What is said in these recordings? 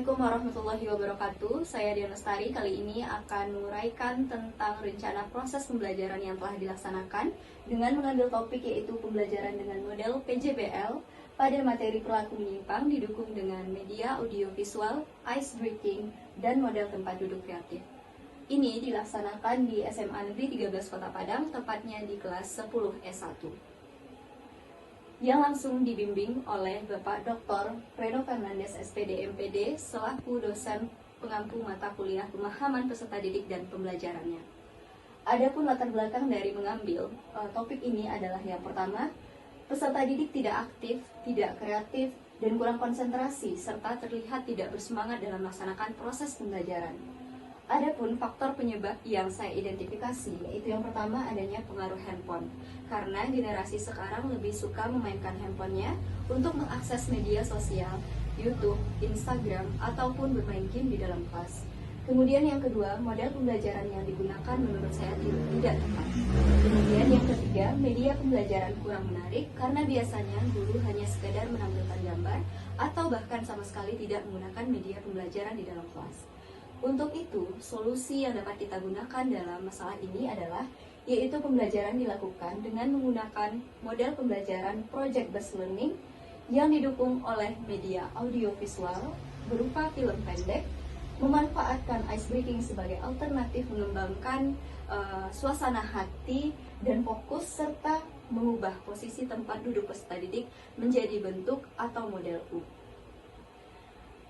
Assalamualaikum warahmatullahi wabarakatuh. Saya Dian Lestari. Kali ini akan menguraikan tentang rencana proses pembelajaran yang telah dilaksanakan dengan mengambil topik yaitu pembelajaran dengan model PJBL pada materi perilaku menyimpang didukung dengan media audiovisual, ice breaking, dan model tempat duduk kreatif. Ini dilaksanakan di SMA Negeri 13 Kota Padang, tepatnya di kelas 10 S1. Yang langsung dibimbing oleh Bapak Dr. Reno Fernandes SPD MPD selaku dosen pengampu mata kuliah pemahaman peserta didik dan pembelajarannya. Adapun latar belakang dari mengambil topik ini adalah yang pertama, peserta didik tidak aktif, tidak kreatif, dan kurang konsentrasi serta terlihat tidak bersemangat dalam melaksanakan proses pembelajaran. Adapun faktor penyebab yang saya identifikasi, yaitu yang pertama adanya pengaruh handphone. Karena generasi sekarang lebih suka memainkan handphonenya untuk mengakses media sosial, YouTube, Instagram, ataupun bermain game di dalam kelas. Kemudian yang kedua, model pembelajaran yang digunakan menurut saya tidak tepat. Kemudian yang ketiga, media pembelajaran kurang menarik karena biasanya guru hanya sekedar menampilkan gambar atau bahkan sama sekali tidak menggunakan media pembelajaran di dalam kelas. Untuk itu, solusi yang dapat kita gunakan dalam masalah ini adalah yaitu pembelajaran dilakukan dengan menggunakan model pembelajaran project-based learning yang didukung oleh media audiovisual berupa film pendek, memanfaatkan ice breaking sebagai alternatif mengembangkan suasana hati dan fokus serta mengubah posisi tempat duduk peserta didik menjadi bentuk atau model U.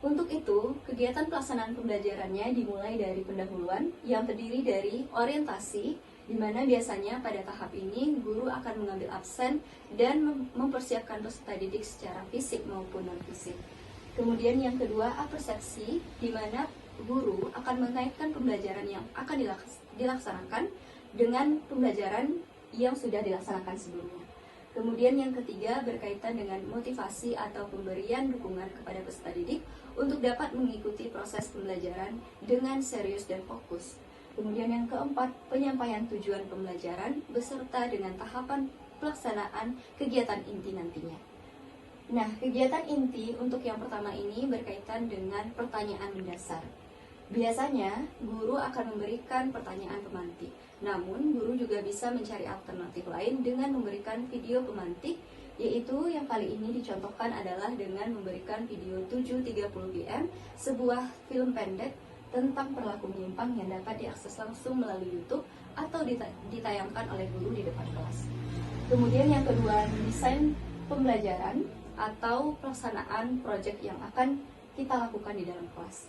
Untuk itu, kegiatan pelaksanaan pembelajarannya dimulai dari pendahuluan yang terdiri dari orientasi, di mana biasanya pada tahap ini guru akan mengambil absen dan mempersiapkan peserta didik secara fisik maupun non-fisik. Kemudian yang kedua, apersepsi, di mana guru akan mengaitkan pembelajaran yang akan dilaksanakan dengan pembelajaran yang sudah dilaksanakan sebelumnya. Kemudian yang ketiga berkaitan dengan motivasi atau pemberian dukungan kepada peserta didik untuk dapat mengikuti proses pembelajaran dengan serius dan fokus. Kemudian yang keempat, penyampaian tujuan pembelajaran beserta dengan tahapan pelaksanaan kegiatan inti nantinya. Nah, kegiatan inti untuk yang pertama ini berkaitan dengan pertanyaan mendasar. Biasanya, guru akan memberikan pertanyaan pemantik. Namun, guru juga bisa mencari alternatif lain dengan memberikan video pemantik, yaitu yang kali ini dicontohkan adalah dengan memberikan video 7:30 PM, sebuah film pendek tentang perilaku menyimpang yang dapat diakses langsung melalui YouTube atau ditayangkan oleh guru di depan kelas. Kemudian yang kedua, desain pembelajaran atau pelaksanaan proyek yang akan kita lakukan di dalam kelas,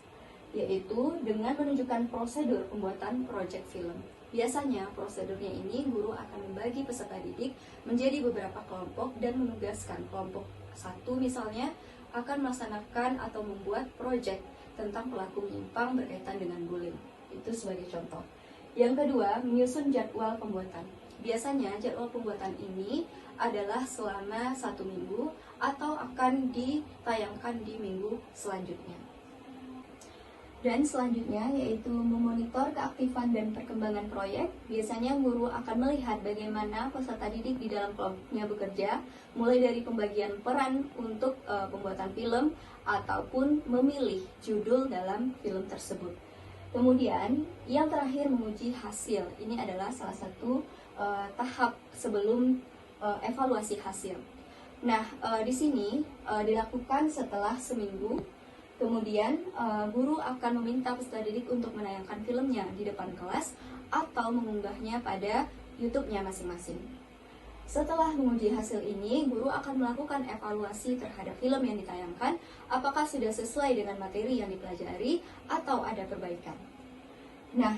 yaitu dengan menunjukkan prosedur pembuatan proyek film. Biasanya prosedurnya ini guru akan membagi peserta didik menjadi beberapa kelompok dan menugaskan kelompok satu misalnya akan melaksanakan atau membuat proyek tentang pelaku menyimpang berkaitan dengan bullying. Itu sebagai contoh. Yang kedua, menyusun jadwal pembuatan. Biasanya jadwal pembuatan ini adalah selama 1 minggu atau akan ditayangkan di minggu selanjutnya. Dan selanjutnya yaitu memonitor keaktifan dan perkembangan proyek. Biasanya guru akan melihat bagaimana peserta didik di dalam kelompoknya bekerja, mulai dari pembagian peran untuk pembuatan film ataupun memilih judul dalam film tersebut. Kemudian yang terakhir menguji hasil. Ini adalah salah satu tahap sebelum evaluasi hasil. Nah, di sini dilakukan setelah seminggu. Kemudian guru akan meminta peserta didik untuk menayangkan filmnya di depan kelas atau mengunggahnya pada YouTube-nya masing-masing. Setelah menguji hasil ini, guru akan melakukan evaluasi terhadap film yang ditayangkan, apakah sudah sesuai dengan materi yang dipelajari atau ada perbaikan. Nah,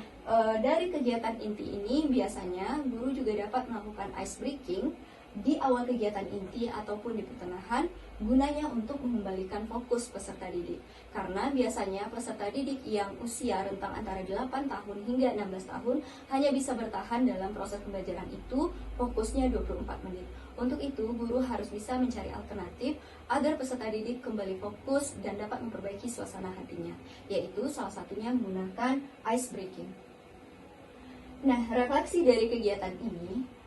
dari kegiatan inti ini biasanya guru juga dapat melakukan ice breaking di awal kegiatan inti ataupun di pertengahan, gunanya untuk mengembalikan fokus peserta didik. Karena biasanya peserta didik yang usia rentang antara 8 tahun hingga 16 tahun hanya bisa bertahan dalam proses pembelajaran itu fokusnya 24 menit. Untuk itu, guru harus bisa mencari alternatif agar peserta didik kembali fokus dan dapat memperbaiki suasana hatinya, yaitu salah satunya menggunakan ice breaking. Nah, refleksi dari kegiatan ini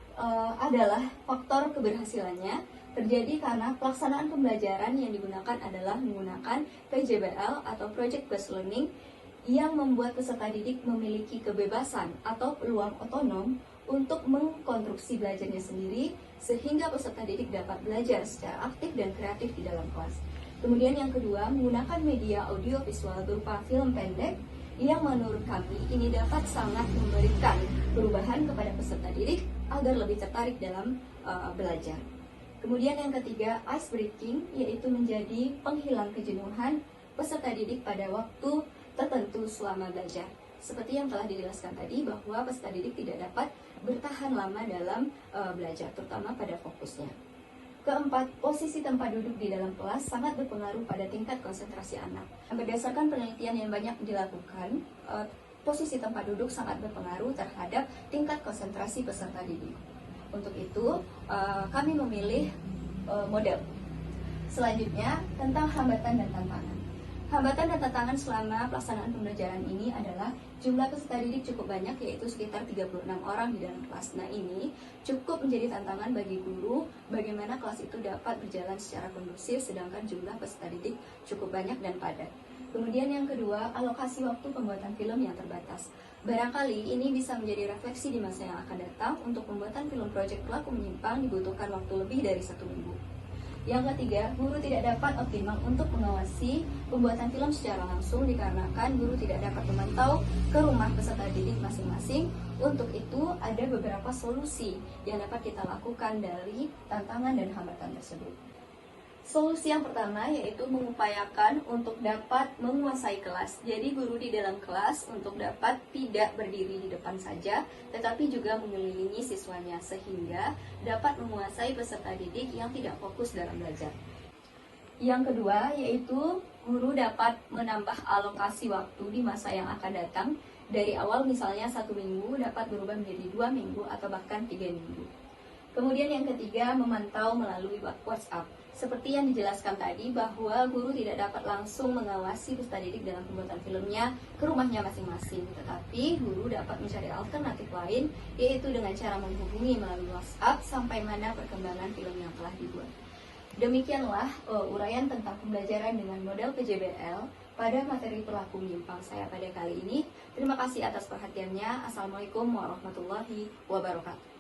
adalah faktor keberhasilannya Terjadi karena pelaksanaan pembelajaran yang digunakan adalah menggunakan PJBL atau Project Based Learning yang membuat peserta didik memiliki kebebasan atau peluang otonom untuk mengkonstruksi belajarnya sendiri sehingga peserta didik dapat belajar secara aktif dan kreatif di dalam kelas. Kemudian yang kedua, menggunakan media audio visual berupa film pendek yang menurut kami ini dapat sangat memberikan perubahan kepada peserta didik agar lebih tertarik dalam belajar. Kemudian yang ketiga, ice breaking, yaitu menjadi penghilang kejenuhan peserta didik pada waktu tertentu selama belajar. Seperti yang telah dijelaskan tadi bahwa peserta didik tidak dapat bertahan lama dalam belajar, terutama pada fokusnya. Keempat, posisi tempat duduk di dalam kelas sangat berpengaruh pada tingkat konsentrasi anak. Berdasarkan penelitian yang banyak dilakukan, posisi tempat duduk sangat berpengaruh terhadap tingkat konsentrasi peserta didik. Untuk itu, kami memilih model. Selanjutnya, tentang hambatan dan tantangan. Hambatan dan tantangan selama pelaksanaan pembelajaran ini adalah jumlah peserta didik cukup banyak, yaitu sekitar 36 orang di dalam kelas. Nah, ini cukup menjadi tantangan bagi guru bagaimana kelas itu dapat berjalan secara kondusif sedangkan jumlah peserta didik cukup banyak dan padat. Kemudian yang kedua, alokasi waktu pembuatan film yang terbatas. Barangkali ini bisa menjadi refleksi di masa yang akan datang. Untuk pembuatan film proyek pelaku menyimpang dibutuhkan waktu lebih dari 1 minggu. Yang ketiga, guru tidak dapat optimal untuk mengawasi pembuatan film secara langsung dikarenakan guru tidak dapat memantau ke rumah peserta didik masing-masing. Untuk itu, ada beberapa solusi yang dapat kita lakukan dari tantangan dan hambatan tersebut. Solusi yang pertama yaitu mengupayakan untuk dapat menguasai kelas. Jadi guru di dalam kelas untuk dapat tidak berdiri di depan saja, tetapi juga mengelilingi siswanya sehingga dapat menguasai peserta didik yang tidak fokus dalam belajar. Yang kedua yaitu guru dapat menambah alokasi waktu di masa yang akan datang. Dari awal misalnya 1 minggu dapat berubah menjadi 2 minggu atau bahkan 3 minggu. Kemudian yang ketiga, memantau melalui WhatsApp. Seperti yang dijelaskan tadi bahwa guru tidak dapat langsung mengawasi peserta didik dalam pembuatan filmnya ke rumahnya masing-masing. Tetapi guru dapat mencari alternatif lain, yaitu dengan cara menghubungi melalui WhatsApp sampai mana perkembangan film yang telah dibuat. Demikianlah uraian tentang pembelajaran dengan model PJBL pada materi perilaku menyimpang saya pada kali ini. Terima kasih atas perhatiannya. Assalamualaikum warahmatullahi wabarakatuh.